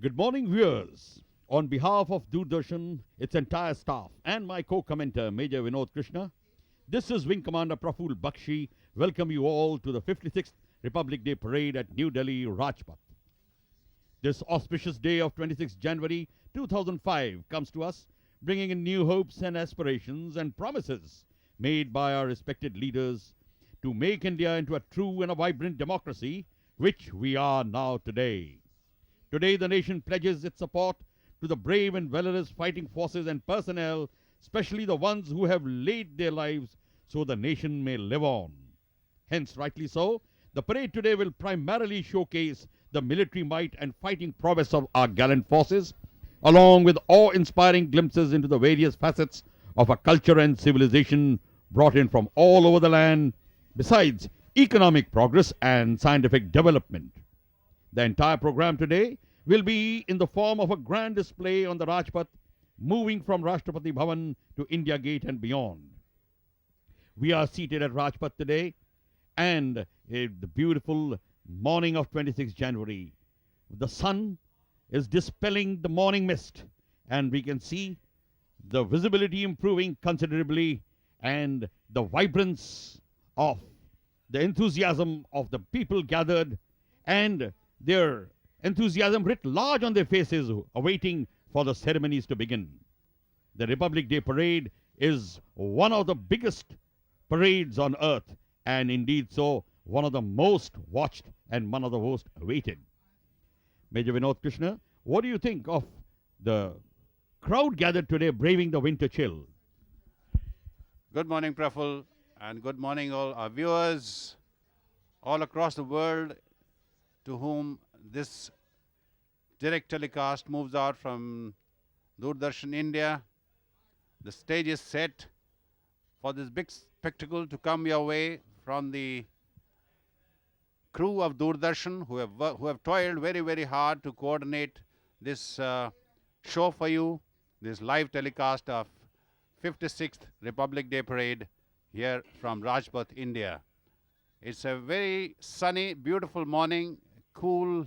Good morning, viewers. On behalf of Doordarshan, its entire staff, and my co-commenter, Major Vinod Krishna, this is Wing Commander Praful Bakshi. Welcome you all to the 56th Republic Day Parade at New Delhi, Rajpath. This auspicious day of 26 January 2005 comes to us, bringing in new hopes and aspirations and promises made by our respected leaders to make India into a true and a vibrant democracy, which we are now today. Today, the nation pledges its support to the brave and valorous fighting forces and personnel, especially the ones who have laid their lives so the nation may live on. Hence, rightly so, the parade today will primarily showcase the military might and fighting prowess of our gallant forces, along with awe-inspiring glimpses into the various facets of a culture and civilization brought in from all over the land, besides economic progress and scientific development. The entire program today will be in the form of a grand display on the Rajpath, moving from Rashtrapati Bhavan to India Gate and beyond. We are seated at Rajpath today, and the beautiful morning of 26 January. The sun is dispelling the morning mist, and we can see the visibility improving considerably, and the vibrance of the enthusiasm of the people gathered, and their enthusiasm writ large on their faces, awaiting for the ceremonies to begin. The Republic Day Parade is one of the biggest parades on earth, and indeed so, one of the most watched and one of the most awaited. Major Vinod Krishna, what do you think of the crowd gathered today braving the winter chill? Good morning, Praful, and good morning all our viewers all across the world to whom this direct telecast moves out from Doordarshan India. The stage is set for this big spectacle to come your way from the crew of Doordarshan who have toiled very, very hard to coordinate this show for you, this live telecast of 56th Republic Day Parade here from Rajpath, India. It's a very sunny, beautiful morning, cool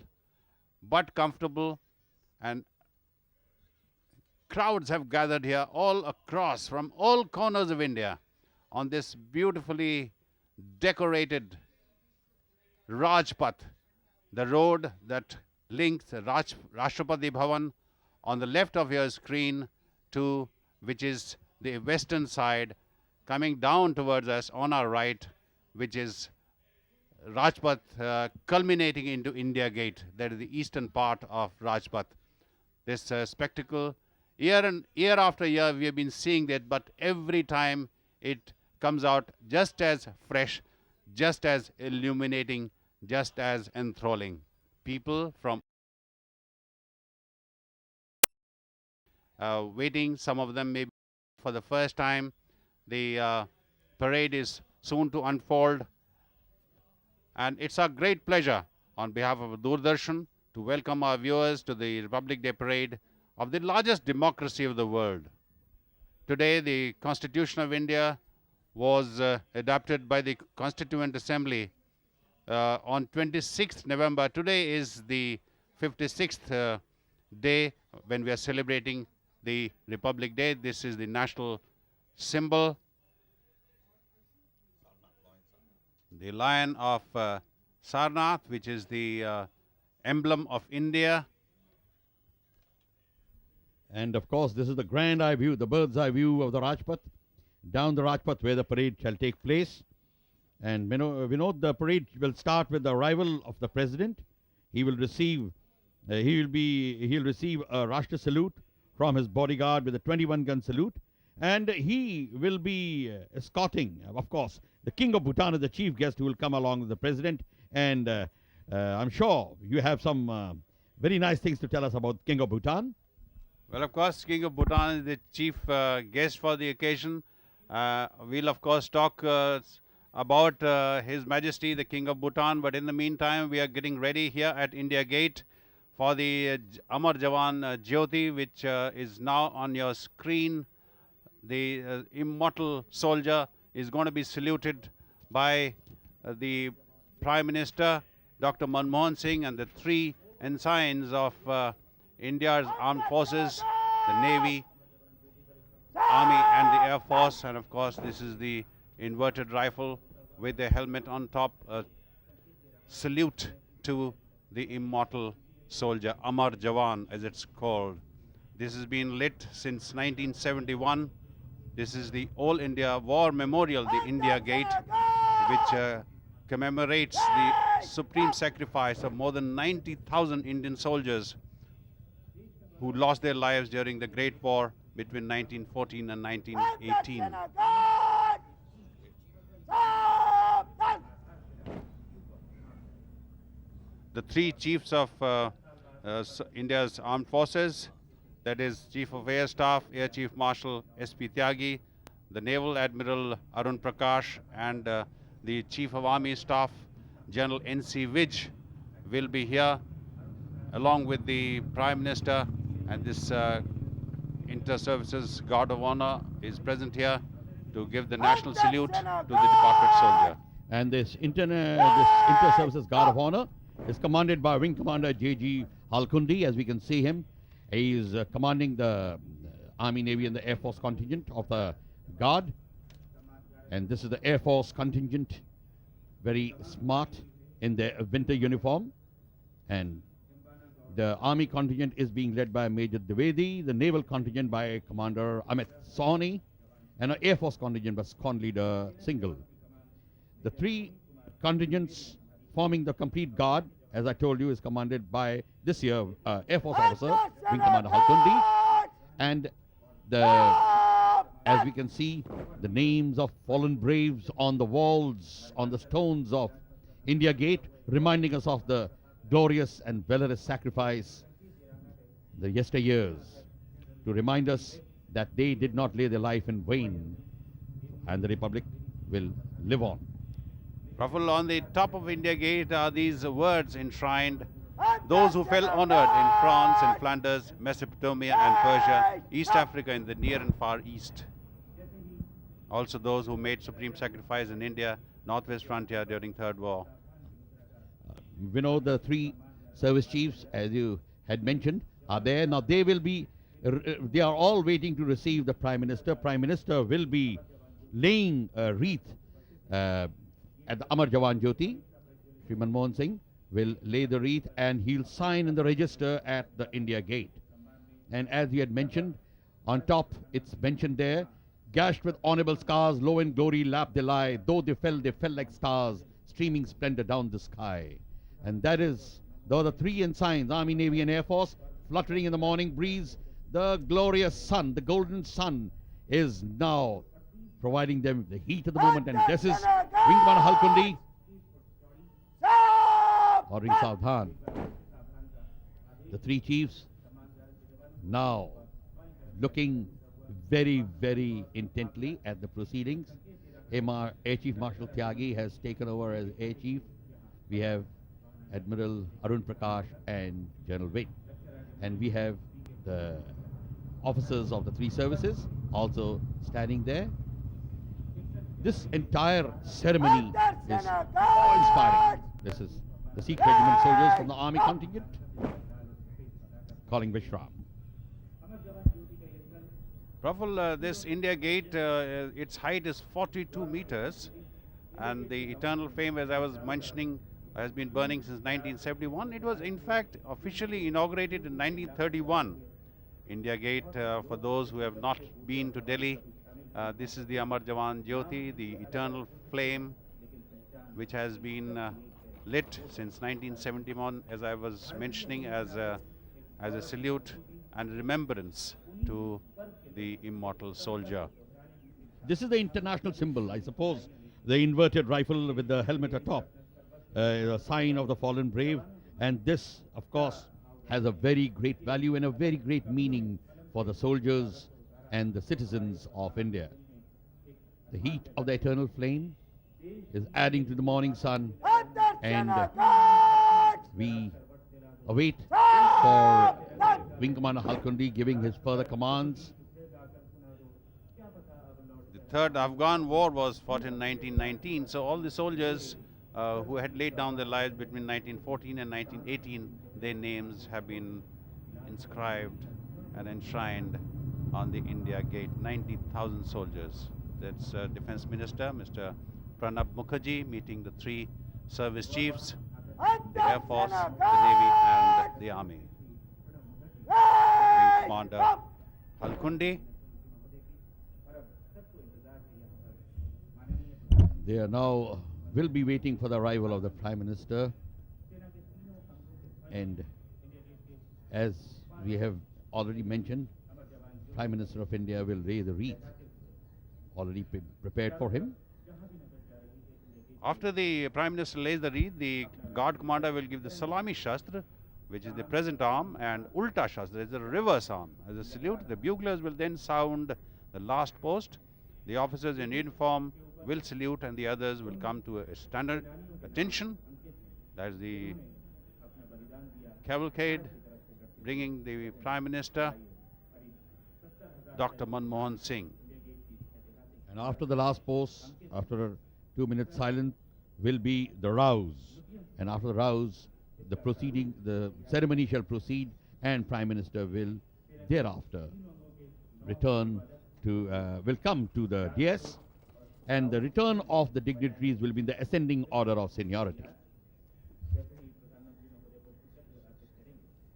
but comfortable, and crowds have gathered here all across from all corners of India on this beautifully decorated Rajpath, the road that links Rashtrapati Bhavan on the left of your screen to which is the western side, coming down towards us on our right, which is Rajpath culminating into India Gate. That is the eastern part of Rajpath. This spectacle, year after year, we have been seeing that, but every time it comes out just as fresh, just as illuminating, just as enthralling. People from waiting, some of them maybe for the first time. The parade is soon to unfold. And it's our great pleasure on behalf of Doordarshan to welcome our viewers to the Republic Day Parade of the largest democracy of the world. Today, the Constitution of India was adopted by the Constituent Assembly on 26th November. Today is the 56th day when we are celebrating the Republic Day. This is the national symbol, the lion of Sarnath, which is the emblem of India. And of course, this is the grand eye view, the bird's eye view of the Rajpath, down the Rajpath where the parade shall take place. And Vinod, the parade will start with the arrival of the president. He will receive, he'll receive a Rashtra salute from his bodyguard with a 21-gun salute. And he will be escorting, of course, the King of Bhutan is the chief guest who will come along with the president. And I'm sure you have some very nice things to tell us about King of Bhutan. Well, of course, King of Bhutan is the chief guest for the occasion. We'll, of course, talk about His Majesty, the King of Bhutan. But in the meantime, we are getting ready here at India Gate for the Amar Jawan Jyoti, which is now on your screen. The immortal soldier is going to be saluted by the Prime Minister, Dr. Manmohan Singh, and the three ensigns of India's armed forces, the Navy, Army and the Air Force, and of course this is the inverted rifle with the helmet on top. A salute to the immortal soldier, Amar Jawan as it's called. This has been lit since 1971. This is the All India War Memorial, the India Gate, which commemorates the supreme sacrifice of more than 90,000 Indian soldiers who lost their lives during the Great War between 1914 and 1918. The three chiefs of India's armed forces, that is Chief of Air Staff, Air Chief Marshal S.P. Tyagi, the Naval Admiral Arun Prakash, and the Chief of Army Staff, General N.C. Vij, will be here, along with the Prime Minister, and this Inter-Services Guard of Honor is present here to give the national salute to the departed soldier. And this Inter-Services Guard of Honor is commanded by Wing Commander J.G. Halkundi, as we can see him. He is commanding the Army, Navy and the Air Force contingent of the Guard. And this is the Air Force contingent, very smart in their winter uniform. And the Army contingent is being led by Major Dwivedi, the Naval contingent by Commander Amit Sawhney, and an Air Force contingent by Squadron Leader Singhal. The three contingents forming the complete Guard, as I told you, is commanded by this year Air Force officer, Wing Commander Halkundi. And as we can see, the names of fallen braves on the walls, on the stones of India Gate, reminding us of the glorious and valorous sacrifice, the yesteryears, to remind us that they did not lay their life in vain, and the Republic will live on. Praful, on the top of India Gate are these words enshrined: those who fell honored in France and Flanders, Mesopotamia and Persia, East Africa and the near and far east. Also those who made supreme sacrifice in India, Northwest frontier during Third War. We know the three service chiefs, as you had mentioned, are there. Now they will be, they are all waiting to receive the Prime Minister. Prime Minister will be laying a wreath at the Amar Jawan Jyoti. Shri Manmohan Singh will lay the wreath and he'll sign in the register at the India Gate. And as we had mentioned, on top it's mentioned there, gashed with honorable scars, low in glory lap they lie, though they fell like stars, streaming splendor down the sky. And that is, though the three ensigns, Army, Navy and Air Force, fluttering in the morning breeze, the glorious sun, the golden sun, is now providing them the heat of the moment. And this is Wing Commander Halkundi ordering Saudhan. The three chiefs now looking very, very intently at the proceedings. Air Chief Marshal Tyagi has taken over as Air Chief. We have Admiral Arun Prakash and General Vij. And we have the officers of the three services also standing there. This entire ceremony is awe-inspiring. This is the Sikh Regiment soldiers from the Army contingent calling Vishram. Praful, this India Gate, its height is 42 meters, and the eternal flame, as I was mentioning, has been burning since 1971. It was in fact officially inaugurated in 1931. India Gate, for those who have not been to Delhi, this is the Amar Jawan Jyoti, the eternal flame, which has been lit since 1971, as I was mentioning, as a salute and remembrance to the immortal soldier. This is the international symbol, I suppose, the inverted rifle with the helmet atop, a sign of the fallen brave. And this, of course, has a very great value and a very great meaning for the soldiers and the citizens of India. The heat of the eternal flame is adding to the morning sun, and we await for Wing Commander Halkundi giving his further commands. The Third Afghan War was fought in 1919, so all the soldiers who had laid down their lives between 1914 and 1918, their names have been inscribed and enshrined on the India Gate. 90,000 soldiers. That's Defense Minister Mr. Pranab Mukherjee meeting the three service chiefs, the Air Force, the Navy and the Army. Wing Commander Halkundi. They are now will be waiting for the arrival of the Prime Minister, and as we have already mentioned, Prime Minister of India will raise a wreath already prepared for him. After the Prime Minister lays the wreath, the Guard Commander will give the Salami Shastra, which is the present arm, and Ulta Shastra is the reverse arm. As a salute, the buglers will then sound the last post. The officers in uniform will salute and the others will come to a standard attention. That is the cavalcade bringing the Prime Minister, Dr. Manmohan Singh. And after the last post, after a 2-minute silence, will be the rouse. And after the rouse, the ceremony shall proceed, and Prime Minister will thereafter return to, will come to the dais, and the return of the dignitaries will be in the ascending order of seniority.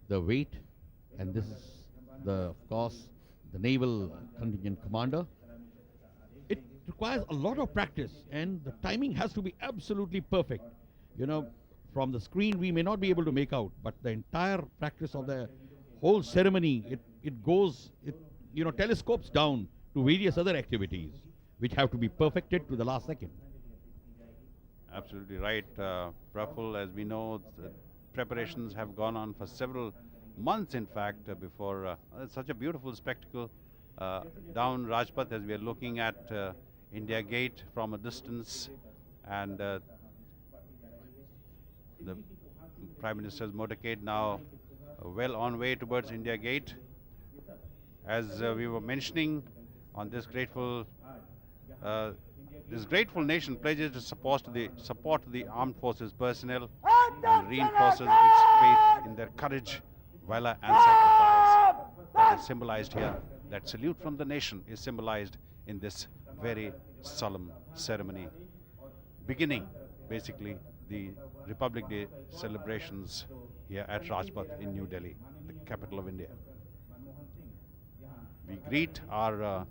The weight, and this is of course, the naval contingent commander. It requires a lot of practice, and the timing has to be absolutely perfect. You know, from the screen we may not be able to make out, but the entire practice of the whole ceremony, it goes, telescopes down to various other activities, which have to be perfected to the last second. Absolutely right, Praful. As we know, the preparations have gone on for several months, in fact, before such a beautiful spectacle down Rajpath as we are looking at India Gate from a distance, and the Prime Minister's motorcade now well on way towards India Gate. As we were mentioning, on this grateful nation pledges to support the armed forces personnel and reinforces its faith in their courage, valor and sacrifice. That is symbolized here. That salute from the nation is symbolized in this very solemn ceremony, beginning basically the Republic Day celebrations here at Rajpath in New Delhi, the capital of India. We greet our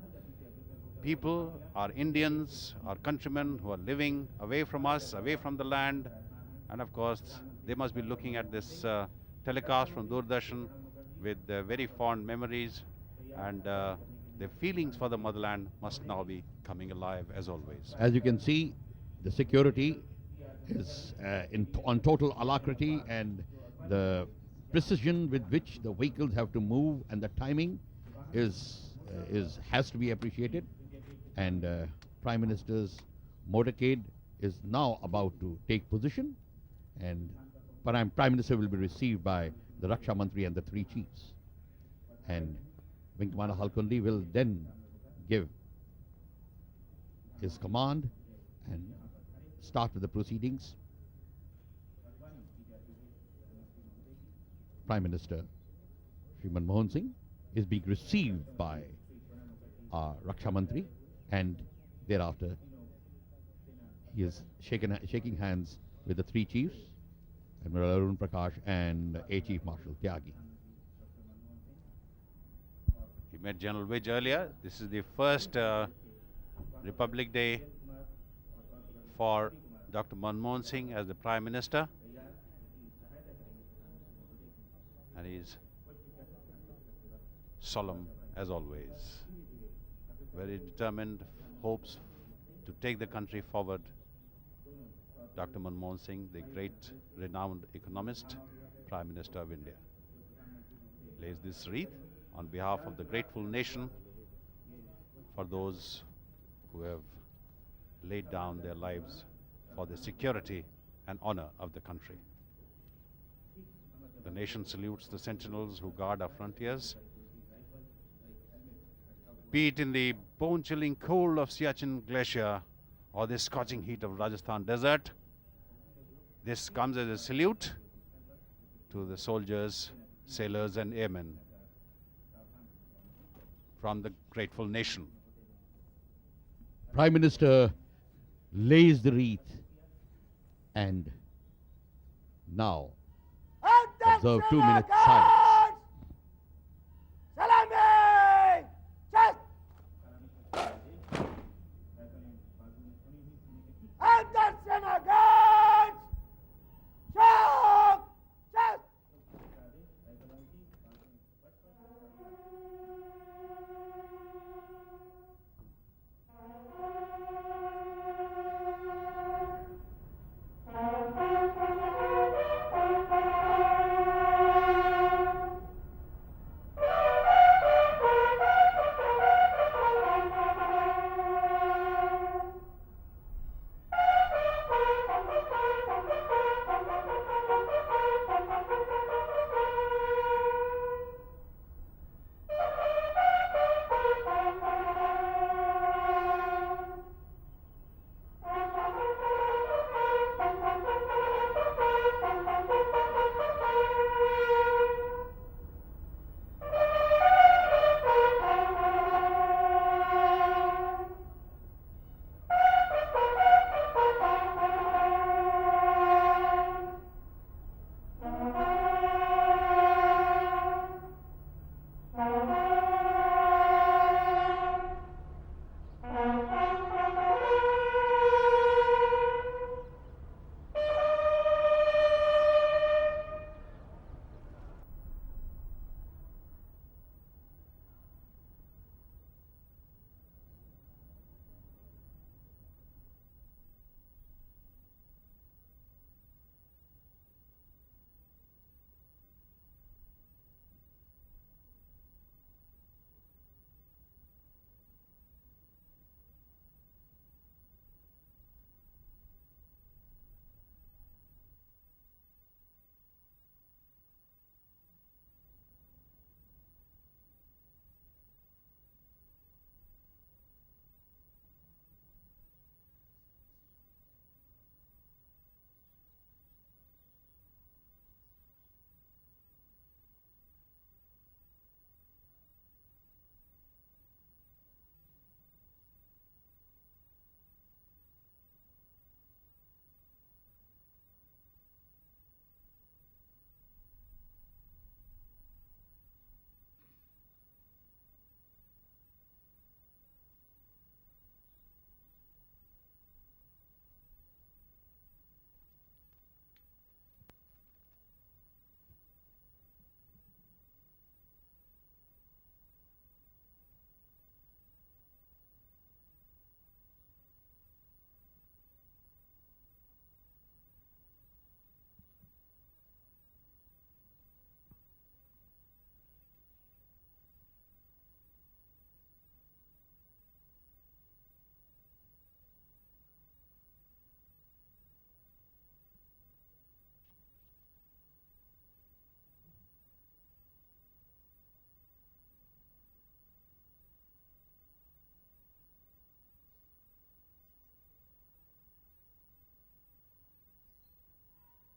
people, our Indians, our countrymen who are living away from us, away from the land, and of course they must be looking at this telecast from Doordarshan with very fond memories, and their feelings for the motherland must now be coming alive as always. As you can see, the security is on total alacrity, and the precision with which the vehicles have to move and the timing has to be appreciated. And Prime Minister's motorcade is now about to take position, and Prime Minister will be received by the Raksha Mantri and the three chiefs. And Wing Commander Halkundi will then give his command and start with the proceedings. Prime Minister Shri Manmohan Singh is being received by our Raksha Mantri, and thereafter he is shaking hands with the three chiefs, Admiral Arun Prakash and Air Chief Marshal Tyagi. He met General Vij earlier. This is the first Republic Day for Dr. Manmohan Singh as the Prime Minister, and he is solemn as always, very determined, hopes to take the country forward. Dr. Manmohan Singh, the great renowned economist, Prime Minister of India, lays this wreath on behalf of the grateful nation for those who have laid down their lives for the security and honor of the country. The nation salutes the sentinels who guard our frontiers. Be it in the bone-chilling cold of Siachen Glacier or the scorching heat of Rajasthan desert, this comes as a salute to the soldiers sailors and airmen from the grateful nation. Prime Minister lays the wreath and now observe 2 minutes silence. Salami! Just! Anderson against! Shock! Just!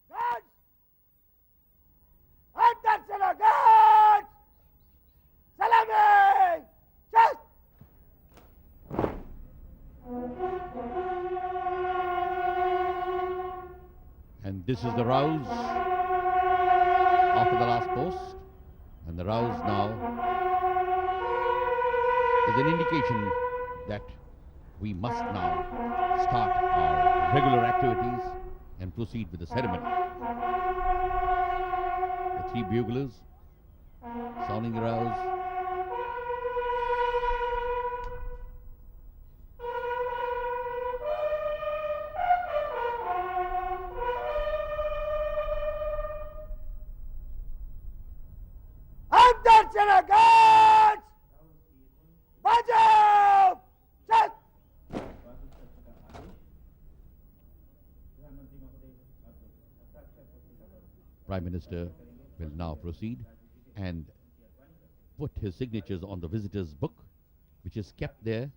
Guards! Anderson against! Salami! Just! And this is the rouse after the last post. And the rouse now is an indication that we must now start our regular activities and proceed with the ceremony. The three buglers sounding the rouse. Anderson against! Bajav! Just! Prime Minister will now proceed and put his signatures on the visitors' book, which is kept there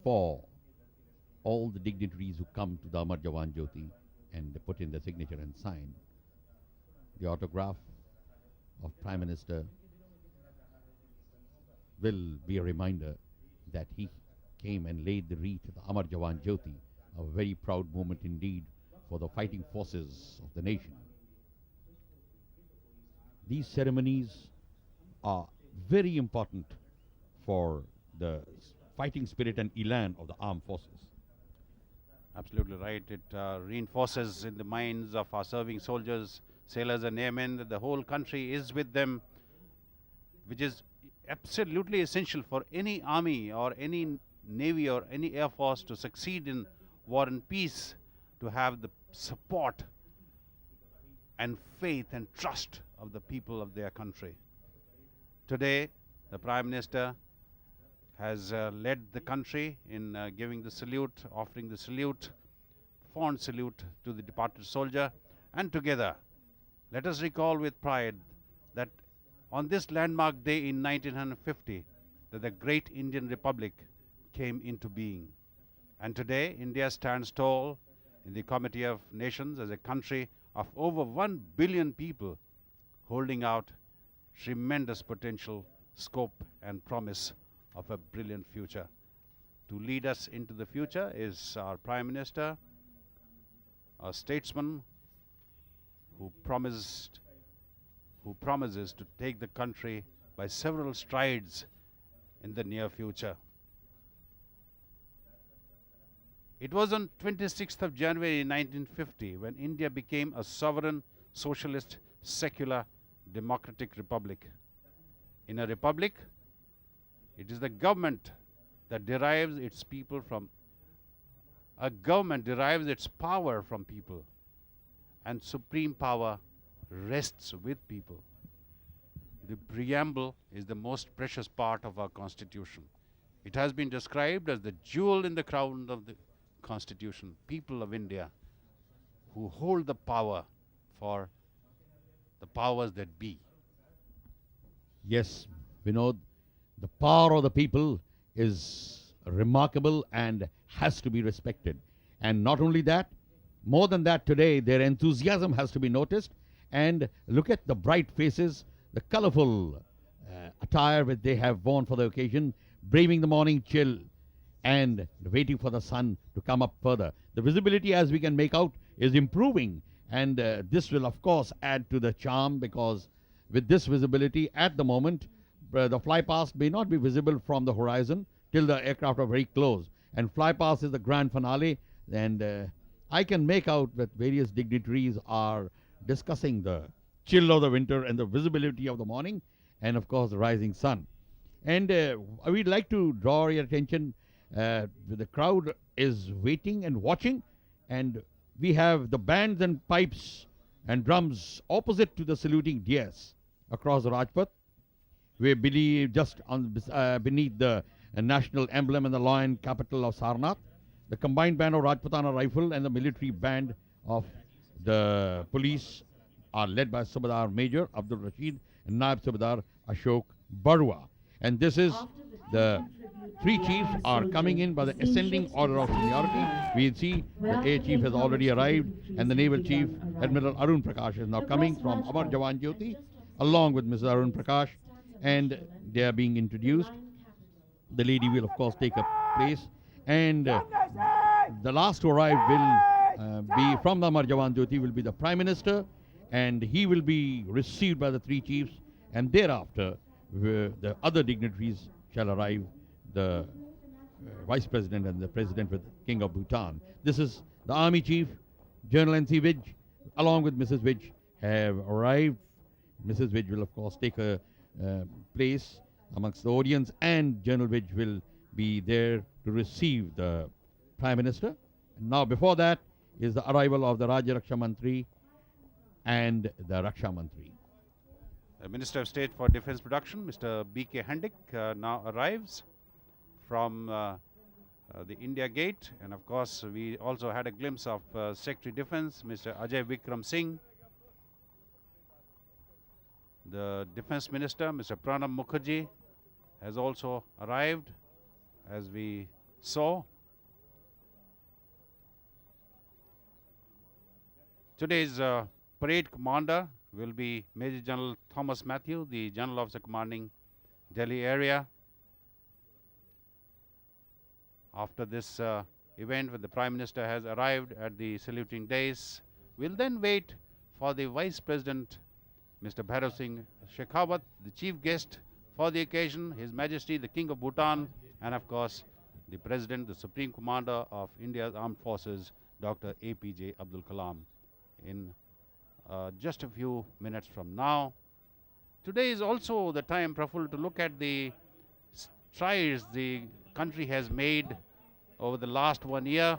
for all the dignitaries who come to the Amar Jawan Jyoti and they put in their signature and sign. The autograph of Prime Minister will be a reminder that he came and laid the wreath at the Amar Jawan Jyoti, a very proud moment indeed for the fighting forces of the nation. These ceremonies are very important for the fighting spirit and elan of the armed forces. Absolutely right. It reinforces in the minds of our serving soldiers, sailors, and airmen that the whole country is with them, which is absolutely essential for any army or any navy or any air force to succeed in war and peace, to have the support and faith and trust of the people of their country. Today, the Prime Minister has led the country in giving the salute, offering the salute, fond salute to the departed soldier. And together, let us recall with pride that on this landmark day in 1950, that the great Indian Republic came into being. And today, India stands tall in the Committee of Nations as a country of over 1 billion people, holding out tremendous potential, scope, and promise of a brilliant future. To lead us into the future is our Prime Minister, a statesman who promises to take the country by several strides in the near future. It was on 26th of January 1950 when India became a sovereign, socialist, secular, democratic republic. In a republic, it is the government that derives its people from, a government derives its power from people, and supreme power rests with people. The preamble is the most precious part of our constitution. It has been described as the jewel in the crown of the constitution, people of India who hold the power for the powers that be. Yes, Vinod, the power of the people is remarkable and has to be respected. And not only that, more than that, today their enthusiasm has to be noticed. And look at the bright faces, the colorful attire which they have worn for the occasion, braving the morning chill and waiting for the sun to come up further. The visibility, as we can make out, is improving, and this will of course add to the charm, because with this visibility at the moment, the flypast may not be visible from the horizon till the aircraft are very close, and flypast is the grand finale, and I can make out that various dignitaries are discussing the chill of the winter and the visibility of the morning, and of course the rising sun. And we'd like to draw your attention. The crowd is waiting and watching, and we have the bands and pipes and drums opposite to the saluting dais across the Rajpath. We believe just on beneath the national emblem and the lion capital of Sarnath, the combined band of Rajputana Rifle and the military band of the police are led by Subadar Major Abdul Rashid and Naib Subadar Ashok Barua. And this is the three chiefs are coming in by the ascending order of seniority. We see the Air Chief has already arrived, and the Naval Chief, Admiral Arun Prakash, is now coming from Amar Jawan Jyoti, along with Mrs. Arun Prakash, and they are being introduced. The lady will, of course, take a place, and the last to arrive will be from the Amar Jawan Jyoti will be the Prime Minister, and he will be received by the three chiefs, and thereafter the other dignitaries shall arrive, the Vice President and the President with King of Bhutan. This is the Army Chief, General N.C. Vij, along with Mrs. Vij, have arrived. Mrs. Vij will, of course, take a place amongst the audience, and General Vij will be there to receive the Prime Minister. And now, before that, is the arrival of the Rajya Raksha Mantri and the Raksha Mantri. The Minister of State for Defence Production, Mr. B.K. Handik, now arrives from the India Gate, and of course we also had a glimpse of Secretary Defence, Mr. Ajay Vikram Singh. The Defence Minister, Mr. Pranab Mukherjee, has also arrived, as we saw. Today's parade commander, will be Major General Thomas Matthew, the General Officer commanding Delhi area. After this event, when the Prime Minister has arrived at the saluting dais, we'll then wait for the Vice President, Mr. Bhairav Singh Shekhawat, the chief guest for the occasion, His Majesty the King of Bhutan, and of course the President, the Supreme Commander of India's Armed Forces, Dr. APJ Abdul Kalam, in just a few minutes from now. Today is also the time, Praful, to look at the strides the country has made over the last 1 year.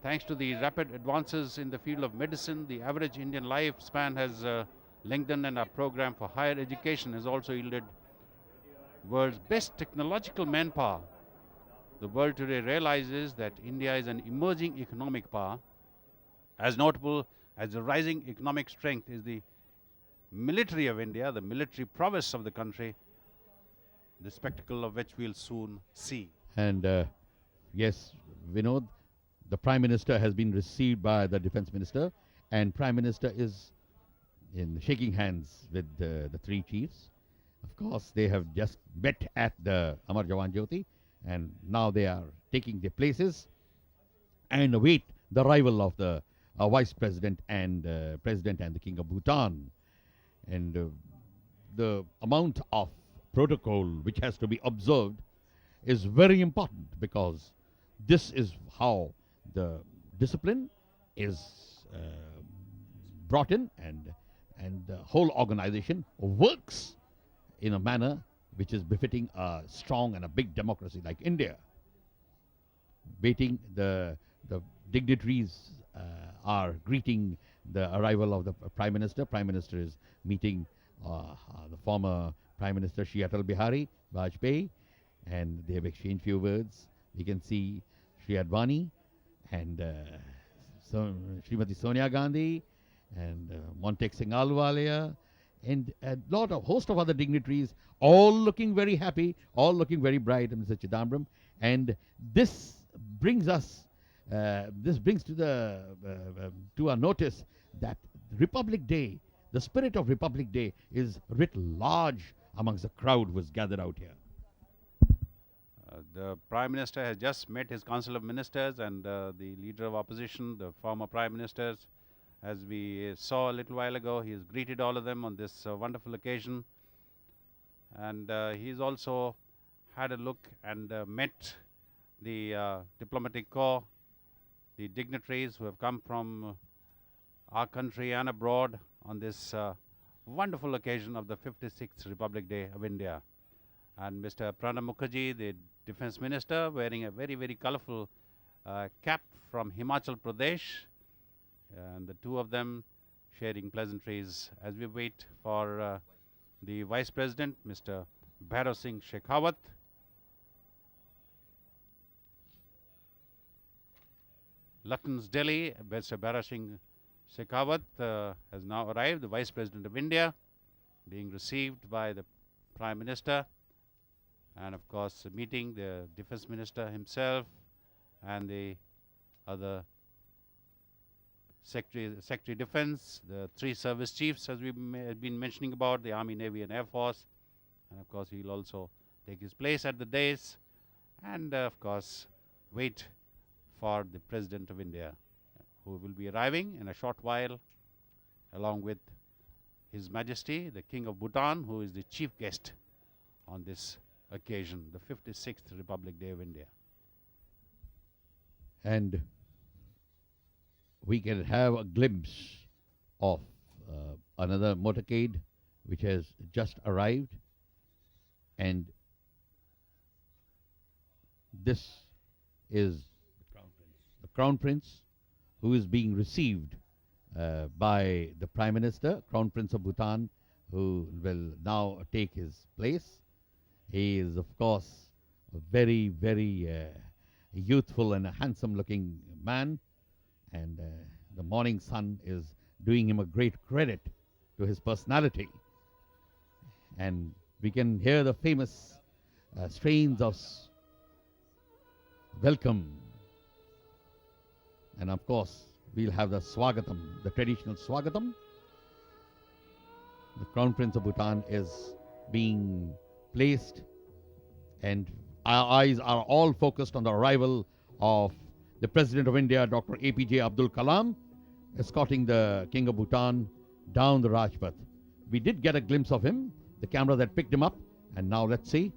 Thanks to the rapid advances in the field of medicine, the average Indian lifespan has lengthened, and our program for higher education has also yielded world's best technological manpower. The world today realizes that India is an emerging economic power. As notable as the rising economic strength is the military of India, the military prowess of the country, the spectacle of which we'll soon see. And yes, Vinod, the Prime Minister has been received by the Defence Minister, and Prime Minister is in shaking hands with the three chiefs. Of course, they have just met at the Amar Jawan Jyoti, and now they are taking their places and await the arrival of the Vice President and President and the King of Bhutan. And the amount of protocol which has to be observed is very important, because this is how the discipline is brought in, and the whole organization works in a manner which is befitting a strong and a big democracy like India. Waiting, the dignitaries are greeting the arrival of the Prime Minister. Prime Minister is meeting the former Prime Minister Shri Atal Bihari Vajpayee, and they have exchanged few words. We can see Shri Advani and Srimati Sonia Gandhi and Montek Singh Ahluwalia and a host of other dignitaries, all looking very happy, all looking very bright, Mr. Chidambaram. And this brings us, to our notice that Republic Day, the spirit of Republic Day, is writ large amongst the crowd who has gathered out here. The Prime Minister has just met his Council of Ministers and the Leader of Opposition, the former Prime Ministers. As we saw a little while ago, he has greeted all of them on this wonderful occasion. And he's also had a look and met the diplomatic corps, the dignitaries who have come from our country and abroad on this wonderful occasion of the 56th Republic Day of India. And Mr. Pranab Mukherjee, the Defence Minister, wearing a very, very colourful cap from Himachal Pradesh, and the two of them sharing pleasantries as we wait for the Vice President, Mr. Bhairav Singh Shekhawat. Lutyens, Delhi, Mr. Bhairav Singh Shekhawat has now arrived, the Vice President of India, being received by the Prime Minister, and of course meeting the Defence Minister himself and the other Secretary Defence, the three service chiefs as we've been mentioning about, the Army, Navy and Air Force. And of course he'll also take his place at the dais and of course wait for the President of India, who will be arriving in a short while along with His Majesty the King of Bhutan, who is the chief guest on this occasion, the 56th Republic Day of India. And we can have a glimpse of another motorcade which has just arrived, and this is the Crown Prince, who is being received by the Prime Minister, Crown Prince of Bhutan, who will now take his place. He is, of course, a very, very youthful and a handsome-looking man, and the morning sun is doing him a great credit to his personality. And we can hear the famous strains of welcome. And of course, we'll have the Swagatam, the traditional Swagatam. The Crown Prince of Bhutan is being placed, and our eyes are all focused on the arrival of the President of India, Dr. APJ Abdul Kalam, escorting the King of Bhutan down the Rajpath. We did get a glimpse of him, the camera that picked him up, and now let's see.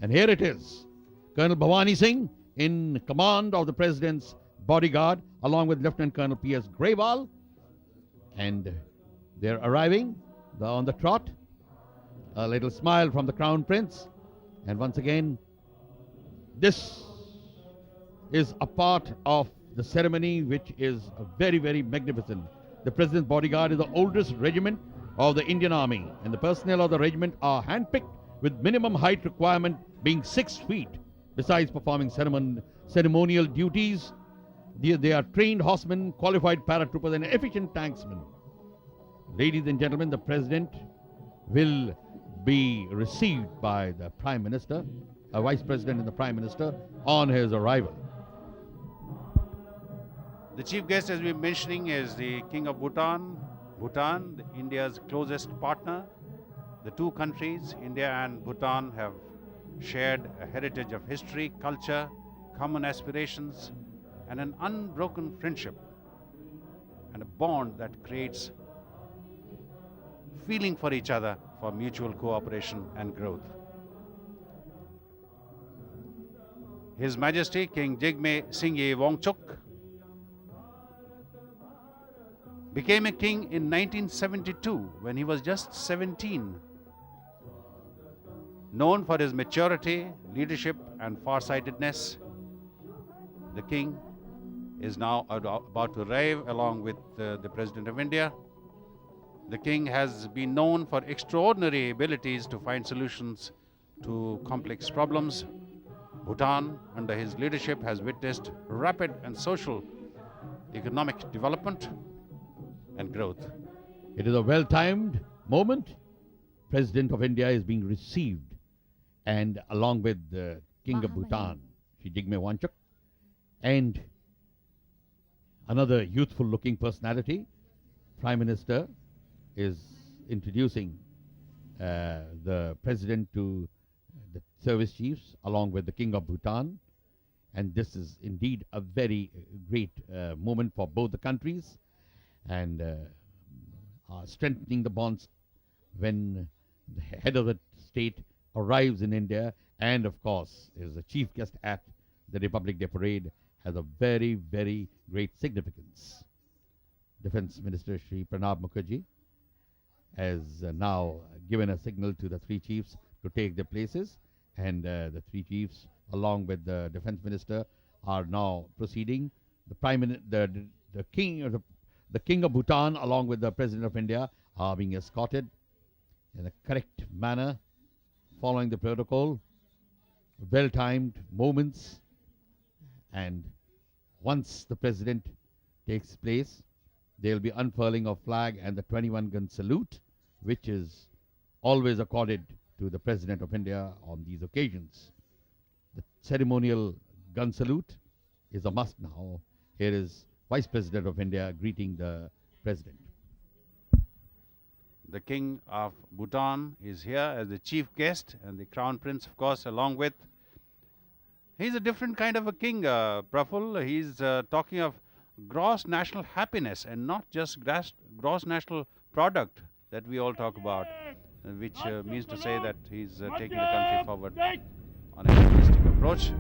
And here it is, Colonel Bhavani Singh in command of the President's bodyguard, along with Lieutenant Colonel P.S. Grewal, and they're arriving on the trot. A little smile from the Crown Prince, and once again, this is a part of the ceremony which is very, very magnificent. The President's bodyguard is the oldest regiment of the Indian Army, and the personnel of the regiment are handpicked with minimum height requirement being 6 feet. Besides performing ceremonial duties, they are trained horsemen, qualified paratroopers, and efficient tanksmen. Ladies and gentlemen, the President will be received by the Prime Minister, a Vice President and the Prime Minister, on his arrival. The chief guest, as we were mentioning, is the King of Bhutan. Bhutan, India's closest partner. The two countries, India and Bhutan, have shared a heritage of history, culture, common aspirations, and an unbroken friendship, and a bond that creates feeling for each other for mutual cooperation and growth. His Majesty King Jigme Singye Wangchuk became a king in 1972 when he was just 17. Known for his maturity, leadership, and farsightedness, the king is now about to arrive along with the President of India. The king has been known for extraordinary abilities to find solutions to complex problems. Bhutan, under his leadership, has witnessed rapid and social, economic development and growth. It is a well-timed moment. President of India is being received, and along with the King of Bhutan, Shri Jigme Wangchuk, and another youthful-looking personality, Prime Minister is introducing the President to the service chiefs, along with the King of Bhutan, and this is indeed a very great moment for both the countries, and strengthening the bonds when the head of the state arrives in India, and of course is the chief guest at the Republic Day Parade, has a very, very great significance. Defense Minister Shri Pranab Mukherjee has now given a signal to the three chiefs to take their places, and the three chiefs, along with the Defense Minister, are now proceeding. The King of Bhutan, along with the President of India, are being escorted in a correct manner, following the protocol, well-timed moments, and once the President takes place, there will be unfurling of flag and the 21-gun salute, which is always accorded to the President of India on these occasions. The ceremonial gun salute is a must now. Here is Vice President of India greeting the President. The King of Bhutan is here as the chief guest, and the Crown Prince, of course, along with. He's a different kind of a king, Praful. He's talking of gross national happiness and not just gross national product that we all talk about, which means to say that he's taking the country forward on a holistic approach.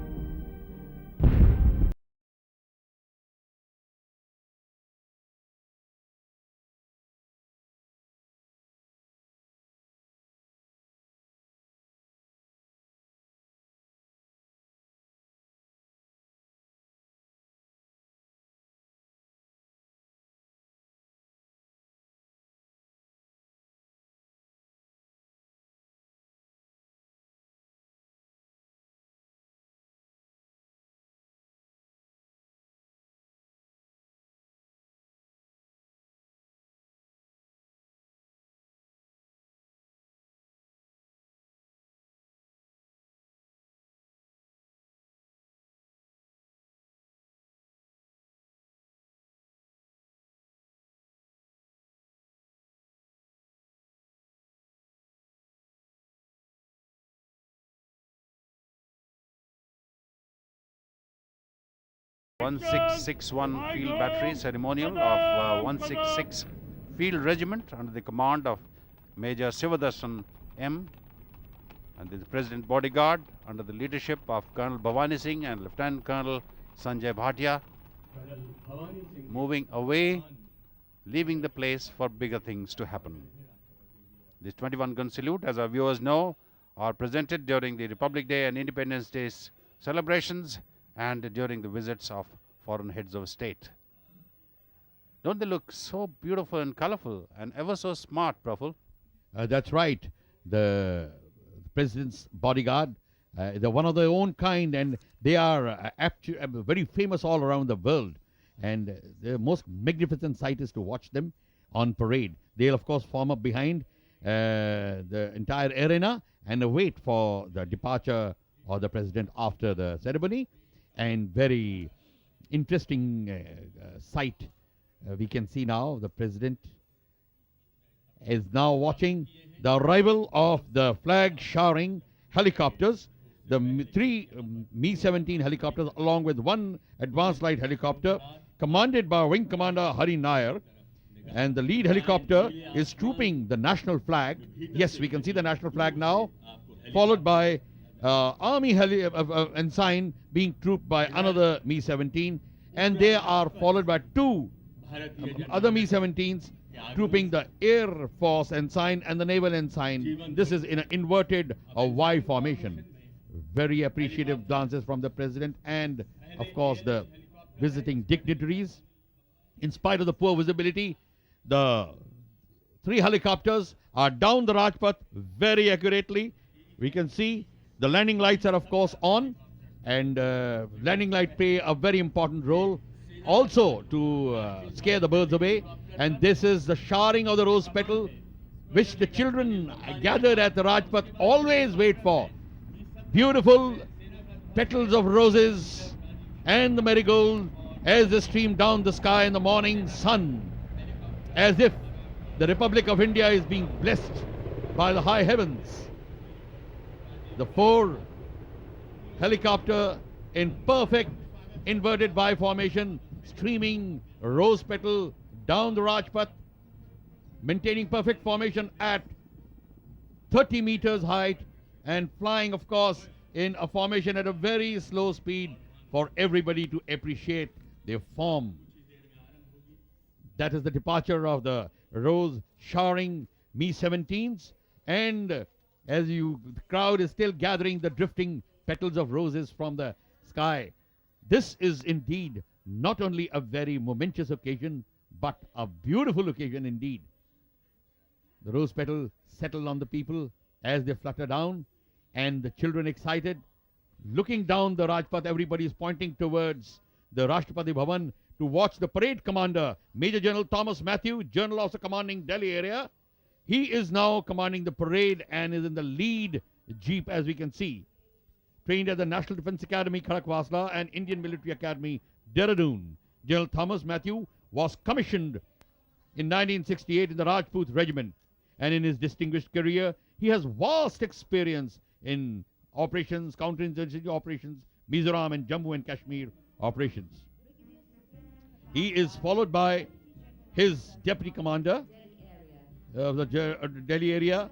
1661 Field Battery ceremonial of 166 Field Regiment under the command of Major Sivadasan M. And the President Bodyguard under the leadership of Colonel Bhavani Singh and Lieutenant Colonel Sanjay Bhatia, moving away, leaving the place for bigger things to happen. This 21-gun salute, as our viewers know, are presented during the Republic Day and Independence Day celebrations and during the visits of foreign heads of state. Don't they look so beautiful and colorful and ever so smart, Praful? That's right. The president's bodyguard, they're one of their own kind, and they are very famous all around the world. And the most magnificent sight is to watch them on parade. They'll, of course, form up behind the entire arena and wait for the departure of the president after the ceremony. And very interesting sight we can see now. The president is now watching the arrival of the flag showering helicopters, the three Mi-17 helicopters along with one advanced light helicopter commanded by Wing Commander Hari Nair. And the lead helicopter is trooping the national flag. Yes, we can see the national flag now, followed by Army ensign being trooped by another Mi-17, and they are followed by two other Mi-17s trooping the Air Force ensign and the Naval ensign. This is in an inverted Y formation. Very appreciative glances from the president and, of course, the visiting dignitaries. In spite of the poor visibility, the three helicopters are down the Rajpath very accurately. We can see the landing lights are, of course, on, and landing light play a very important role also to scare the birds away. And this is the showering of the rose petal, which the children gathered at the Rajpath always wait for. Beautiful petals of roses and the marigold as they stream down the sky in the morning sun, as if the Republic of India is being blessed by the high heavens. The four helicopter in perfect inverted Y formation, streaming rose petal down the Rajpath, maintaining perfect formation at 30 meters height and flying, of course, in a formation at a very slow speed for everybody to appreciate their form. That is the departure of the rose showering Mi-17s, and as the crowd is still gathering the drifting petals of roses from the sky. This is indeed not only a very momentous occasion, but a beautiful occasion indeed. The rose petal settle on the people as they flutter down, and the children excited. Looking down the Rajpath, everybody is pointing towards the Rashtrapati Bhavan to watch the parade commander, Major General Thomas Matthew, General Officer commanding Delhi area. He is now commanding the parade and is in the lead jeep, as we can see. Trained at the National Defence Academy, Khadakwasla, and Indian Military Academy, Dehradun, General Thomas Matthew was commissioned in 1968 in the Rajput Regiment, and in his distinguished career, he has vast experience in operations, counterinsurgency operations, Mizoram and Jammu and Kashmir operations. He is followed by his deputy commander of the Delhi area,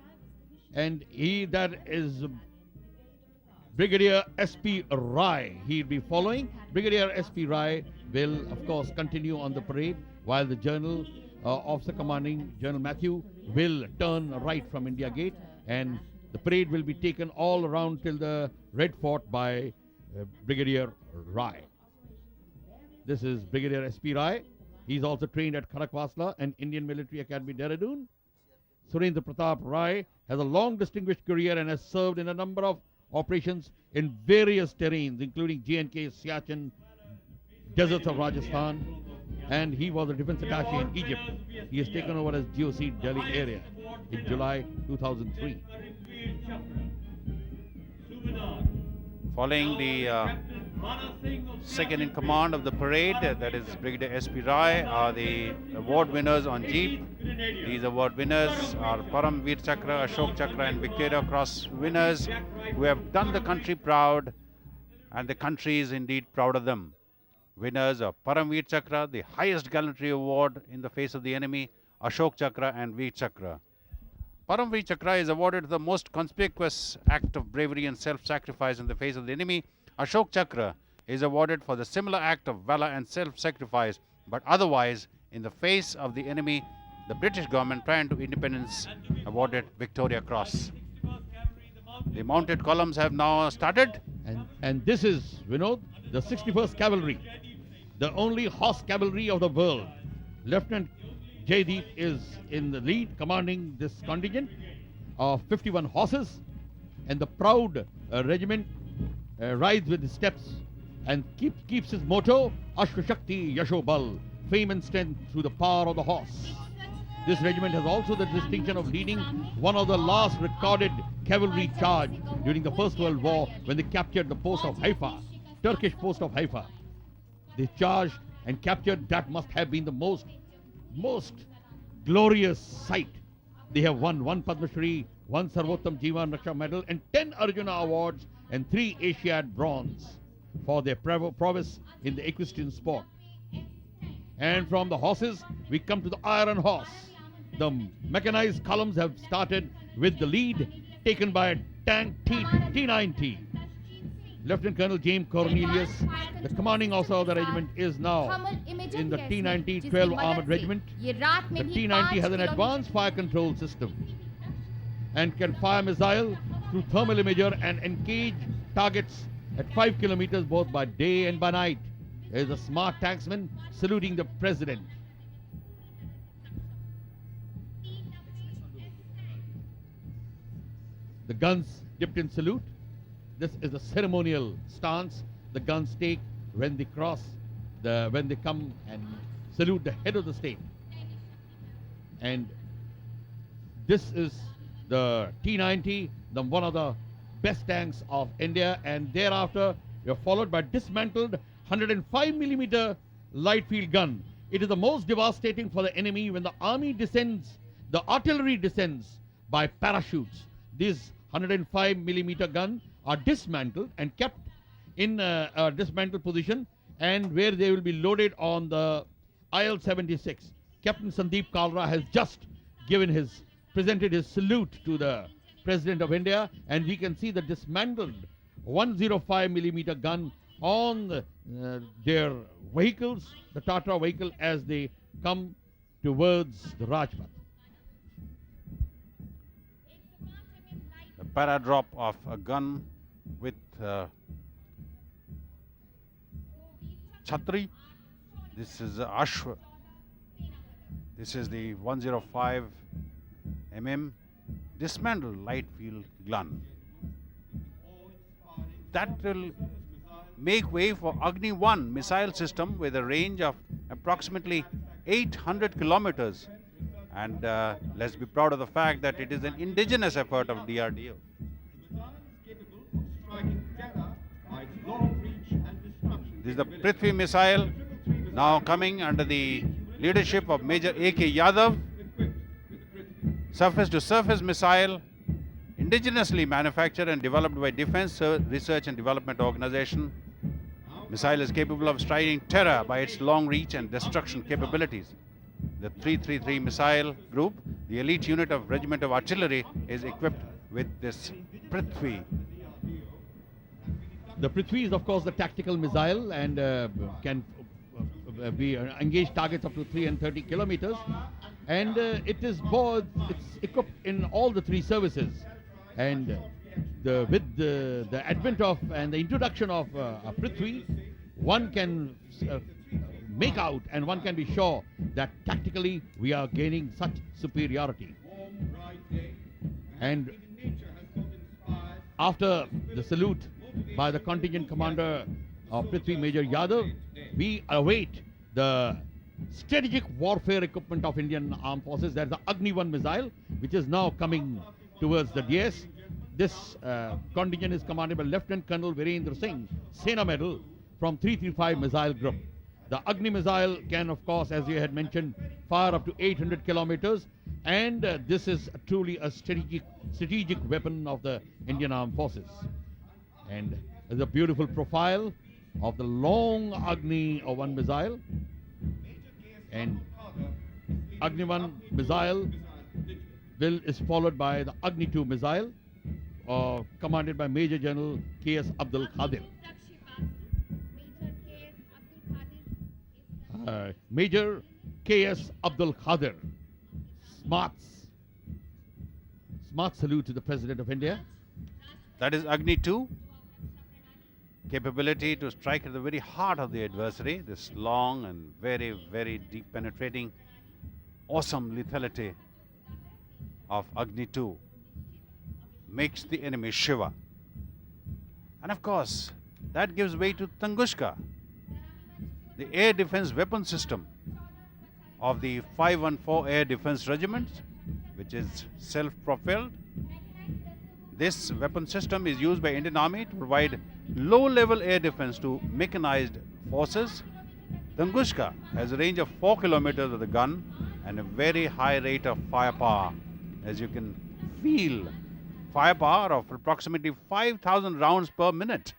and that is Brigadier S.P. Rai. He'll be following. Brigadier S.P. Rai will, of course, continue on the parade, while the General Officer commanding General Matthew will turn right from India Gate, and the parade will be taken all around till the Red Fort by Brigadier Rai. This is Brigadier S.P. Rai. He's also trained at Khadakwasla and Indian Military Academy, Dehradun. Surendra Pratap Rai has a long distinguished career and has served in a number of operations in various terrains, including J&K, Siachen, deserts of Rajasthan, and he was a defense attaché in Egypt. He has taken over as GOC Delhi area in July 2003. Following the second in command of the parade, that is Brigadier S.P. Rai, are the award winners on Jeep. These award winners are Param Veer Chakra, Ashok Chakra and Victoria Cross winners who have done the country proud, and the country is indeed proud of them. winners of Paramveer Chakra, the highest gallantry award in the face of the enemy, Ashok Chakra and Veer Chakra. Paramveer Chakra is awarded to the most conspicuous act of bravery and self-sacrifice in the face of the enemy. Ashok Chakra is awarded for the similar act of valor and self-sacrifice, but otherwise, in the face of the enemy, the British government prior to independence awarded Victoria Cross. The mounted columns have now started. And this is, Vinod, the 61st Cavalry, the only horse cavalry of the world. Lieutenant Jaydeep is in the lead, commanding this contingent of 51 horses, and the proud regiment rides with his steps and keeps his motto, Ashwa Shakti Yasho Bal, fame and strength through the power of the horse. This regiment has also the distinction of leading one of the last recorded cavalry charge during the First World War when they captured the post of Haifa, Turkish post of Haifa. They charged and captured. That must have been the most glorious sight. They have won 1 Padma Shri, 1 Sarvottam Jeevan Raksha medal and 10 Arjuna awards and 3 Asiad bronze for their prowess in the equestrian sport. And from the horses, we come to the iron horse. The mechanized columns have started with the lead taken by a tank T90. Lieutenant Colonel James Cornelius, the commanding officer of the regiment, is now in the T90 12 Armored Regiment. The T90 has an advanced fire control system and can fire missile through thermal imager and engage targets at 5 kilometers both by day and by night. There is a smart tanksman saluting the president. The guns dipped in salute. This is a ceremonial stance the guns take when they when they come and salute the head of the state. And this is the T90, one of the best tanks of India, and thereafter we are followed by dismantled 105mm light field gun. It is the most devastating for the enemy when the army descends, the artillery descends by parachutes. These 105mm gun are dismantled and kept in a dismantled position, and where they will be loaded on the IL-76. Captain Sandeep Kalra has just presented his salute to the President of India, and we can see the dismantled 105mm gun on their vehicles, the Tatra vehicle, as they come towards the Rajpath. The paradrop of a gun with Chhatri. This is Ashwa. This is the 105 mm dismantled light field gun. That will make way for Agni 1 missile system with a range of approximately 800 kilometers. And let's be proud of the fact that it is an indigenous effort of DRDO. This is the Prithvi missile, now coming under the leadership of Major A.K. Yadav. Surface-to-surface missile, indigenously manufactured and developed by Defence Research and Development Organization. Missile is capable of striking terror by its long reach and destruction capabilities. The 333 missile group, the elite unit of Regiment of Artillery, is equipped with this Prithvi. The Prithvi is, of course, the tactical missile and can be engaged targets up to 330 kilometers. And it's equipped in all the 3 services. And with the advent of and the introduction of a Prithvi, one can make out and one can be sure that tactically we are gaining such superiority. And after the salute by the contingent commander of Prithvi, Major Yadav, we await the strategic warfare equipment of Indian Armed Forces. That's the Agni 1 missile, which is now coming towards the DS. This contingent is commanded by Lieutenant Colonel Virendra Singh, Sena Medal from 335 Missile Group. The Agni missile can, of course, as you had mentioned, fire up to 800 kilometers, and this is truly a strategic weapon of the Indian Armed Forces. And there's a beautiful profile of the long Agni 1 missile, and Agni 1 missile is followed by the Agni 2 missile, commanded by Major General K.S. Abdul Khadir. Major K.S. Abdul Khadir. Smart salute to the President of India. That is Agni 2. Capability to strike at the very heart of the adversary. This long and very, very deep penetrating, awesome lethality of Agni 2 makes the enemy shiver. And of course, that gives way to Tunguska, the air defense weapon system of the 514 Air Defense Regiment, which is self-propelled. This weapon system is used by Indian Army to provide low-level air defense to mechanized forces. Tunguska has a range of 4 kilometers with the gun and a very high rate of firepower. As you can feel, firepower of approximately 5,000 rounds per minute.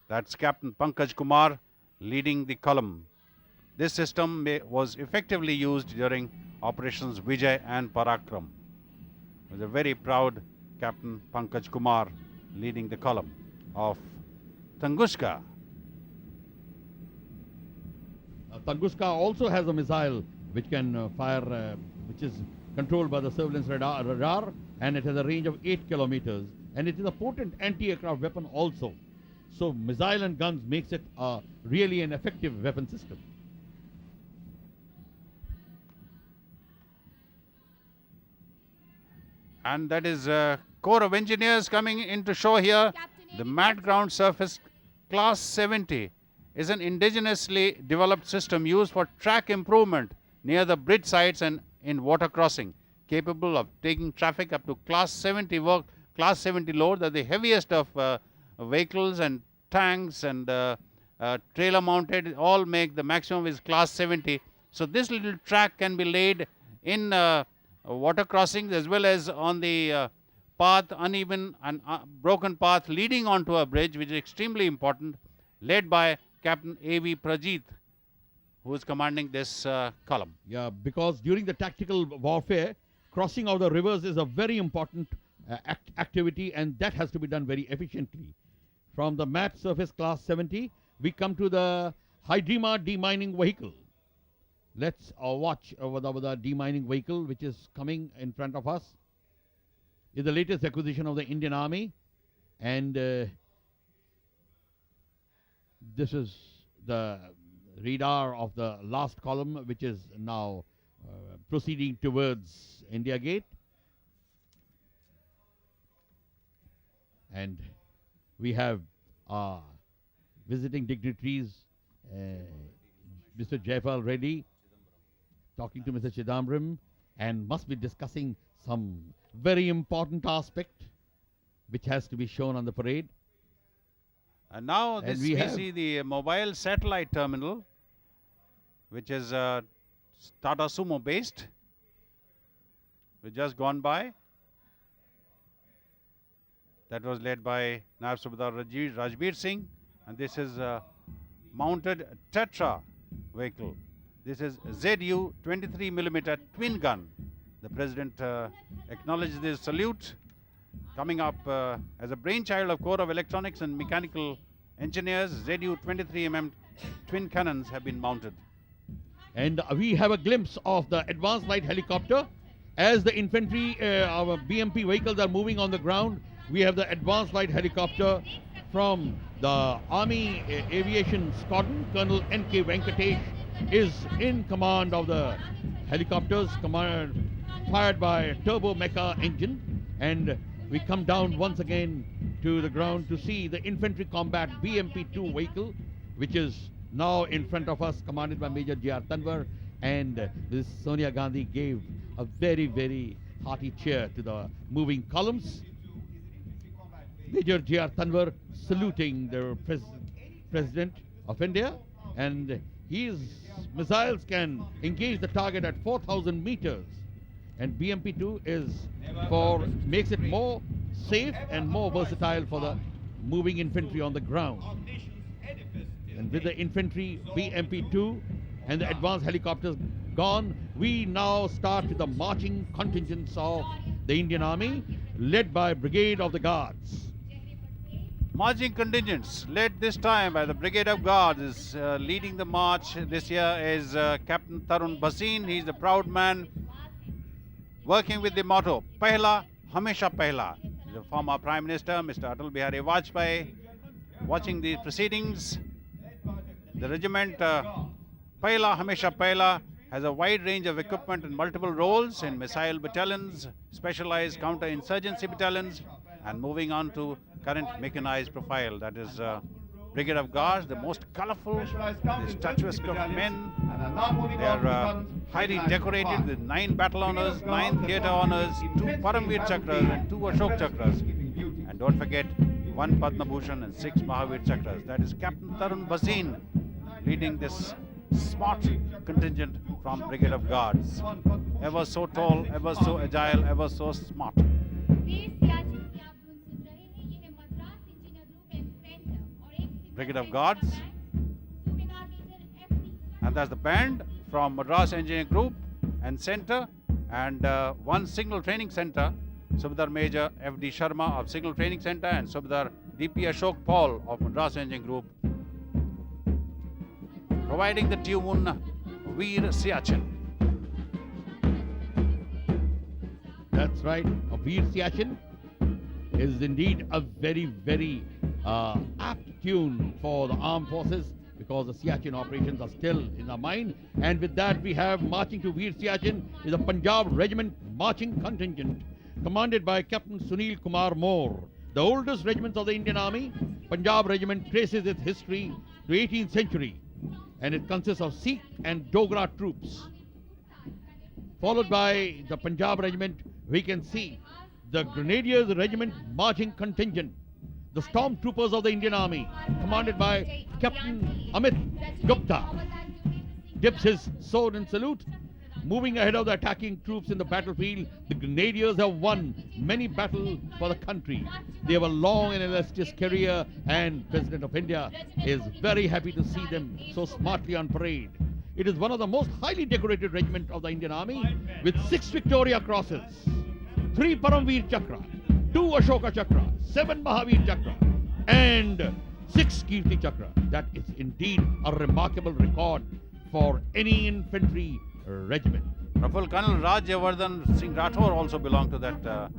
That's Captain Pankaj Kumar leading the column. This system was effectively used during Operations Vijay and Parakram. It was a very proud Captain Pankaj Kumar leading the column of Tunguska. Tunguska also has a missile which can fire, which is controlled by the surveillance radar, and it has a range of 8 kilometers, and it is a potent anti-aircraft weapon also. So missile and guns makes it really an effective weapon system. And that is Corps of Engineers coming into show here. The Mat Ground Surface Class 70 is an indigenously developed system used for track improvement near the bridge sites and in water crossing, capable of taking traffic up to Class 70 Class 70 load, that the heaviest of vehicles and tanks and trailer mounted, all make the maximum is Class 70. So this little track can be laid in water crossings as well as on the path, uneven and broken path leading onto a bridge, which is extremely important, led by Captain A.V. Prajit, who is commanding this column. Yeah, because during the tactical warfare, crossing of the rivers is a very important activity, and that has to be done very efficiently. From the Mat Surface Class 70, we come to the Hydrima demining vehicle. Let's watch over the demining vehicle which is coming in front of us. Is the latest acquisition of the Indian Army, and this is the radar of the last column, which is now proceeding towards India Gate. And we have visiting dignitaries, Mr. Jaipal Reddy, talking to Mr. Chidambaram, and must be discussing some very important aspect which has to be shown on the parade. And now And this we we have- see the mobile satellite terminal, which is Tata Sumo based. We just gone by. That was led by Naib Subedar Rajbir Singh, and this is a mounted Tetra vehicle. This is ZU 23mm twin gun. The President acknowledged this salute. Coming up as a brainchild of Corps of Electronics and Mechanical Engineers, ZU 23mm twin cannons have been mounted. And we have a glimpse of the advanced light helicopter. As the infantry, our BMP vehicles are moving on the ground, we have the advanced light helicopter from the Army Aviation Squadron. Colonel N.K. Venkatesh is in command of the helicopters, fired by a turbo mecha engine. And we come down once again to the ground to see the infantry combat BMP-2 vehicle, which is now in front of us, commanded by Major J.R. Tanwar. And Ms. Sonia Gandhi gave a very, very hearty cheer to the moving columns. Major J.R. Tanwar saluting the President of India, and his missiles can engage the target at 4,000 meters. And BMP-2 makes it more safe and more versatile for the moving infantry on the ground. And with the infantry BMP-2 and the advanced helicopters gone, we now start with the marching contingents of the Indian Army, led by Brigade of the Guards. Marching contingents led this time by the Brigade of Guards is leading the march this year is Captain Tarun Bhasin. He is the proud man working with the motto Pehla Hamesha Pehla. The former Prime Minister Mr. Atal Bihari Vajpayee watching the proceedings. The regiment Pehla Hamesha Pehla has a wide range of equipment in multiple roles in missile battalions, specialized counter-insurgency battalions, and moving on to current mechanized profile, that is Brigade of Guards, the most colorful, the statuesque of men. They are highly decorated with 9 battle honors, 9 theatre honors, 2 Paramveer Chakras and 2 Ashok Chakras. And don't forget 1 Padma Bhushan and 6 Mahavir Chakras. That is Captain Tarun Bhasin leading this smart contingent from Brigade of Guards. Ever so tall, ever so agile, ever so smart. Brigade of Guards. And that's the band from Madras Engineering Group and Center, and 1 Signal Training Center, Subedar Major F.D. Sharma of Signal Training Center and Subedar D.P. Ashok Paul of Madras Engineering Group, providing the tune Veer Siachen. That's right. A Veer Siachen is indeed a very, very apt tune for the armed forces, because the Siachen operations are still in our mind. And with that, we have marching to Veer Siachen is a Punjab Regiment marching contingent commanded by Captain Sunil Kumar Moore. The oldest regiment of the Indian Army, Punjab Regiment traces its history to 18th century, and it consists of Sikh and Dogra troops. Followed by the Punjab Regiment, we can see the Grenadiers Regiment marching contingent, the stormtroopers of the Indian Army, commanded by Captain Amit Gupta, dips his sword in salute. Moving ahead of the attacking troops in the battlefield, the Grenadiers have won many battles for the country. They have a long and illustrious career, and President of India is very happy to see them so smartly on parade. It is one of the most highly decorated regiments of the Indian Army, with 6 Victoria Crosses, 3 Paramveer Chakra, 2 Ashoka Chakra, 7 Mahavir Chakra, and 6 Kirti Chakra. That is indeed a remarkable record for any infantry regiment. Rafal Colonel Rajyavardhan Singh Rathore also belonged to that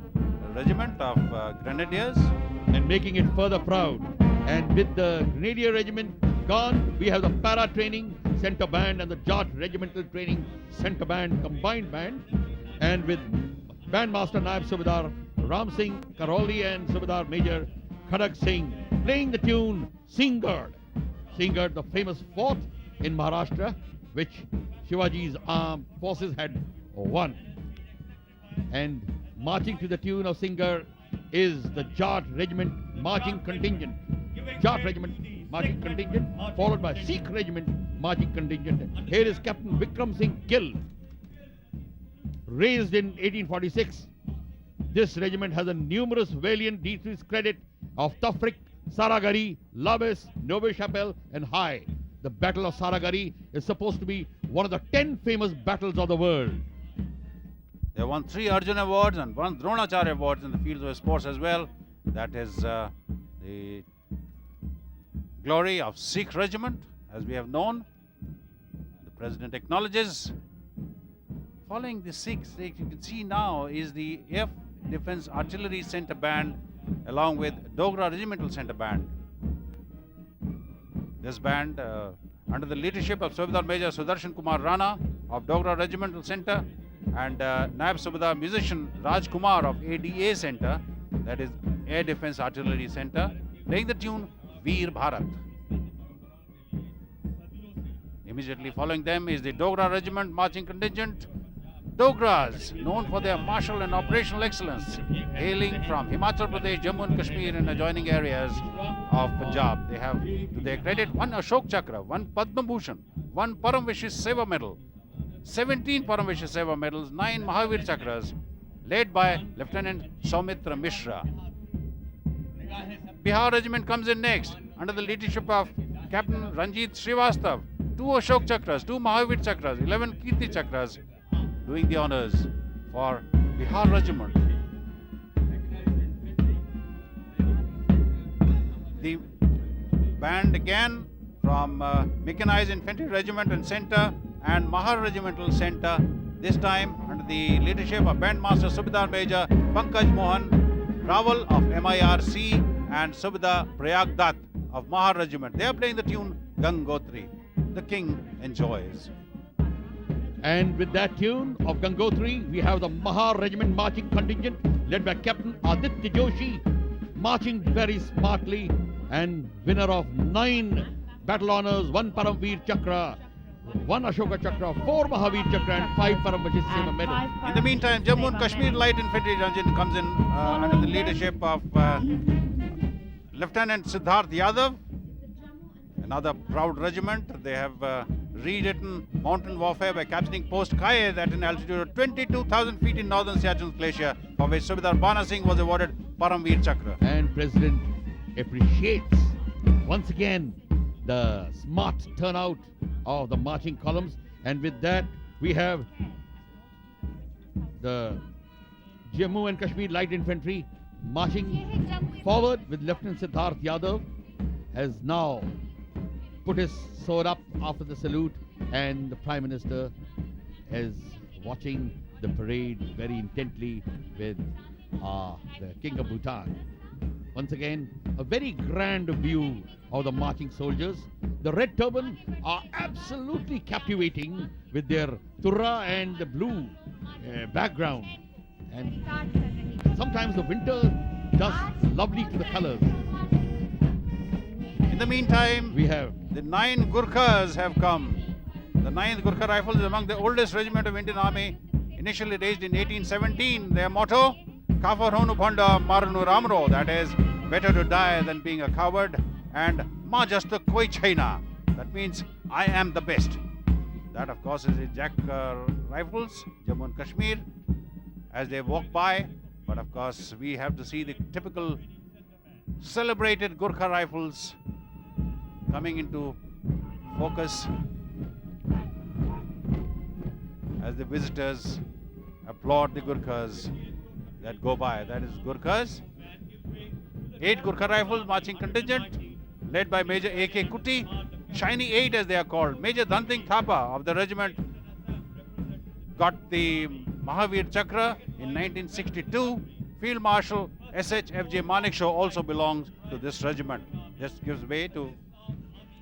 regiment of Grenadiers. And making it further proud. And with the Grenadier Regiment gone, we have the Para Training Center Band and the Jat Regimental Training Center Band combined band. And with Bandmaster Naib Subedar Ram Singh Karoli and Subedar Major Khadak Singh playing the tune Singhgad. Singhgad, the famous fort in Maharashtra, which Shivaji's armed forces had won. And marching to the tune of Singhgad is the Jat Regiment marching contingent. Jat Regiment marching contingent, followed by Sikh Regiment marching contingent. Here is Captain Vikram Singh Gill. Raised in 1846, this regiment has a numerous valiant deeds credit of Tafrik, Saragari, Labes, Nove Chapelle, and Hai. The Battle of Saragari is supposed to be one of the 10 famous battles of the world. They won 3 Arjuna Awards and 1 Dronacharya Awards in the fields of sports as well. That is the glory of Sikh Regiment, as we have known. The President acknowledges. Following the Sikhs, you can see now is the Air Defence Artillery Centre Band along with Dogra Regimental Centre Band. This band, under the leadership of Subedar Major Sudarshan Kumar Rana of Dogra Regimental Centre and Naib Subedar musician Raj Kumar of ADA Centre, that is Air Defence Artillery Centre, playing the tune Veer Bharat. Immediately following them is the Dogra Regiment marching contingent. Dogras, known for their martial and operational excellence, hailing from Himachal Pradesh, Jammu and Kashmir and adjoining areas of Punjab. They have to their credit 1 Ashok Chakra, 1 Padma Bhushan, 1 Param Vishis Seva Medal, 17 Param Vishis Seva Medals, 9 Mahavir Chakras, led by Lieutenant Saumitra Mishra. Bihar Regiment comes in next, under the leadership of Captain Ranjit Srivastav, 2 Ashok Chakras, 2 Mahavir Chakras, 11 Kirti Chakras, doing the honors for Bihar Regiment. The band again from Mechanized Infantry Regiment and Center and Mahar Regimental Center, this time under the leadership of Bandmaster Subedar Major Pankaj Mohan Rawal of MIRC and Subedar Prayag Dutt of Mahar Regiment. They are playing the tune Gangotri. The king enjoys. And with that tune of Gangotri, we have the Mahar Regiment marching contingent led by Captain Aditya Joshi, marching very smartly and winner of 9 battle honors, 1 Paramveer Chakra, 1 Ashoka Chakra, 4 Mahavir Chakra and 5 Param Vajit Seva medals. In the meantime, Jammu and Kashmir Light Infantry Regiment comes in under the leadership of Lieutenant Siddharth Yadav, another proud regiment. They have rewritten mountain warfare by capturing post Kaid at an altitude of 22,000 feet in northern Siachen Glacier, for which Subedar Bana Singh was awarded Paramveer Chakra. And President appreciates once again the smart turnout of the marching columns. And with that, we have the Jammu and Kashmir Light Infantry marching forward with Lieutenant Siddharth Yadav, has now put his sword up after the salute, and the Prime Minister is watching the parade very intently with the King of Bhutan. Once again, a very grand view of the marching soldiers. The red turban are absolutely captivating with their turra and the blue background. And sometimes the winter does lovely to the colors. In the meantime, We have the 9 Gurkhas have come. The 9th Gurkha Rifles is among the oldest regiment of Indian Army, initially raised in 1817. Their motto, Kafar Honu Bhanda Marunu Ramro, that is, better to die than being a coward, and Ma Jasta Koi Chaina, that means I am the best. That, of course, is the Jack Rifles, Jammu and Kashmir, as they walk by. But of course, we have to see the typical celebrated Gurkha Rifles coming into focus as the visitors applaud the Gurkhas that go by. That is Gurkhas. 8 Gurkha Rifles marching contingent led by Major A.K. Kuti, Shiny 8 as they are called. Major Dhanting Thapa of the regiment got the Mahavir Chakra in 1962. Field Marshal S.H.F.J. Manekshaw also belongs to this regiment. Just gives way to...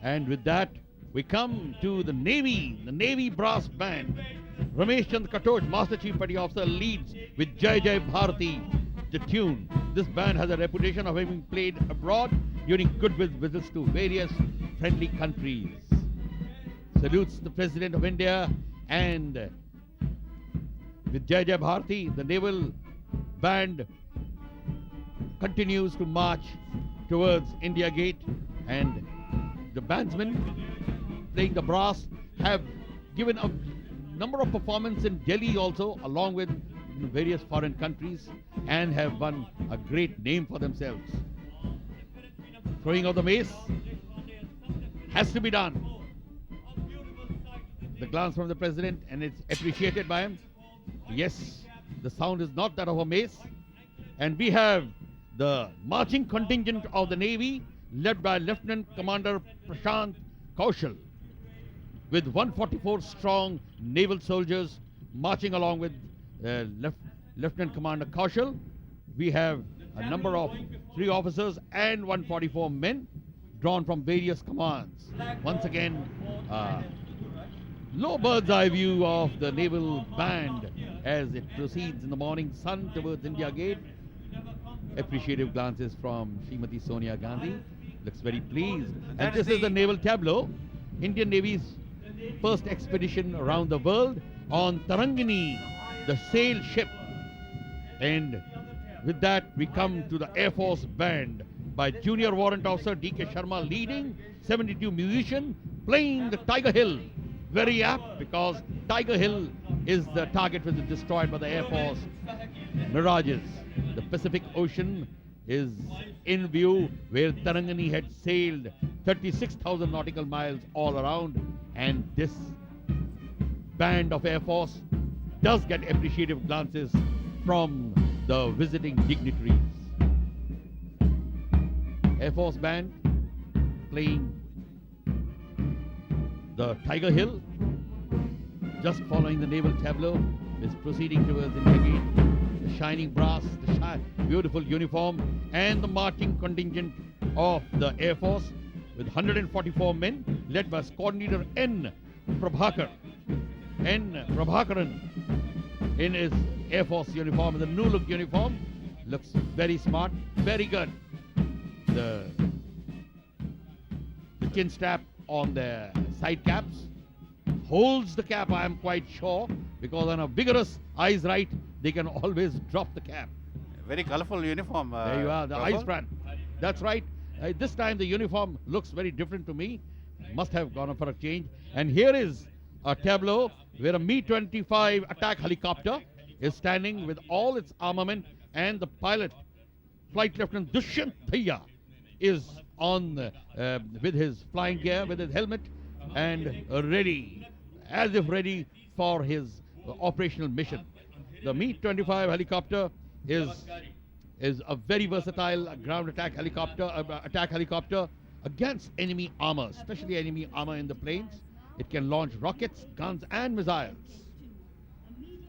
And with that, we come to the Navy brass band. Ramesh Chand Katoch, Master Chief Petty Officer, leads with Jai Jai Bharati, the tune. This band has a reputation of having played abroad during goodwill visits to various friendly countries. Salutes the President of India, and with Jai Jai Bharati, the naval band continues to march towards India Gate, and the bandsmen playing the brass have given a number of performances in Delhi also, along with various foreign countries, and have won a great name for themselves. Throwing of the mace has to be done. The glance from the President, and it's appreciated by him. Yes, the sound is not that of a mace. And we have the marching contingent of the Navy, led by Lieutenant Commander Prashant Kaushal, with 144 strong naval soldiers marching along with Lieutenant Commander Kaushal. We have a number of 3 officers and 144 men drawn from various commands. Once again, low bird's eye view of the naval band as it proceeds in the morning sun towards India Gate. Appreciative glances from Srimati Sonia Gandhi. Looks very pleased. And this is the naval tableau. Indian Navy's first expedition around the world on Tarangini, the sail ship. And with that, we come to the Air Force band by Junior Warrant Officer D.K. Sharma leading, 72 musician playing the Tiger Hill. Very apt, because Tiger Hill is the target which is destroyed by the Air Force Mirages. The Pacific Ocean is in view where Tarangani had sailed 36,000 nautical miles all around, and this band of Air Force does get appreciative glances from the visiting dignitaries. Air Force Band playing the Tiger Hill, just following the naval tableau, is proceeding towards India Gate. The shining brass, the beautiful uniform, and the marching contingent of the Air Force with 144 men, led by Coordinator N. Prabhakaran in his Air Force uniform, the new look uniform. Looks very smart, very good. The chin strap on their side caps holds the cap, I am quite sure, because on a vigorous eyes right, they can always drop the cap. Very colorful uniform. There you are, the Praful. ice brand. That's right. This time the uniform looks very different to me. Must have gone up for a change. And here is a tableau where a Mi-25 attack helicopter is standing with all its armament, and the pilot, Flight Lieutenant Dushyant Thaya, is on with his flying gear, with his helmet, and ready, as if ready for his operational mission. The Mi-25 helicopter is a very versatile ground attack helicopter against enemy armor, especially enemy armor in the planes. It can launch rockets, guns, and missiles.